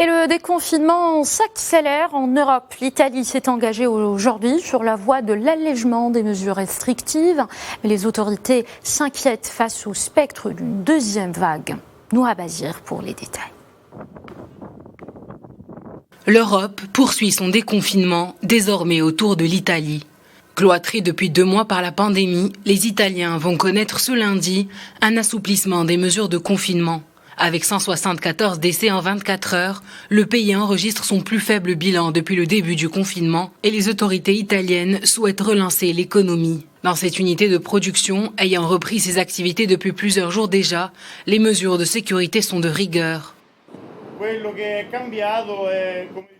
Et le déconfinement s'accélère en Europe. L'Italie s'est engagée aujourd'hui sur la voie de l'allègement des mesures restrictives. Mais les autorités s'inquiètent face au spectre d'une deuxième vague. Noura Bazir pour les détails. L'Europe poursuit son déconfinement, désormais autour de l'Italie. Cloîtrés depuis 2 mois par la pandémie, les Italiens vont connaître ce lundi un assouplissement des mesures de confinement. Avec 174 décès en 24 heures, le pays enregistre son plus faible bilan depuis le début du confinement et les autorités italiennes souhaitent relancer l'économie. Dans cette unité de production, ayant repris ses activités depuis plusieurs jours déjà, les mesures de sécurité sont de rigueur.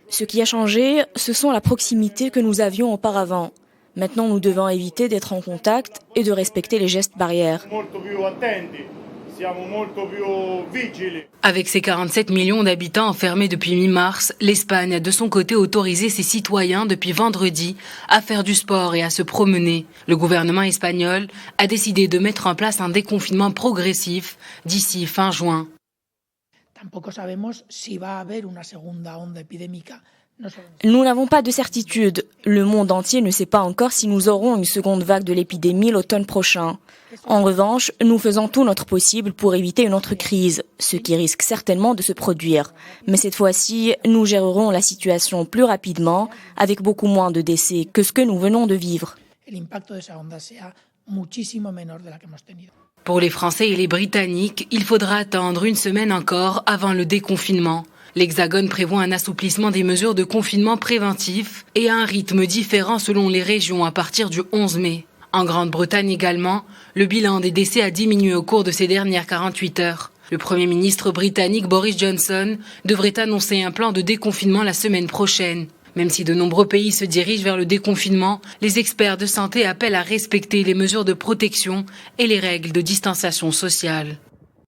Ce qui a changé, ce sont la proximité que nous avions auparavant. Maintenant, nous devons éviter d'être en contact et de respecter les gestes barrières. Avec ses 47 millions d'habitants enfermés depuis mi-mars, l'Espagne a de son côté autorisé ses citoyens depuis vendredi à faire du sport et à se promener. Le gouvernement espagnol a décidé de mettre en place un déconfinement progressif d'ici fin juin. Nous n'avons pas de certitude. Le monde entier ne sait pas encore si nous aurons une seconde vague de l'épidémie l'automne prochain. En revanche, nous faisons tout notre possible pour éviter une autre crise, ce qui risque certainement de se produire. Mais cette fois-ci, nous gérerons la situation plus rapidement, avec beaucoup moins de décès que ce que nous venons de vivre. Pour les Français et les Britanniques, il faudra attendre 1 semaine encore avant le déconfinement. L'Hexagone prévoit un assouplissement des mesures de confinement préventif et à un rythme différent selon les régions à partir du 11 mai. En Grande-Bretagne également, le bilan des décès a diminué au cours de ces dernières 48 heures. Le Premier ministre britannique Boris Johnson devrait annoncer un plan de déconfinement la semaine prochaine. Même si de nombreux pays se dirigent vers le déconfinement, les experts de santé appellent à respecter les mesures de protection et les règles de distanciation sociale.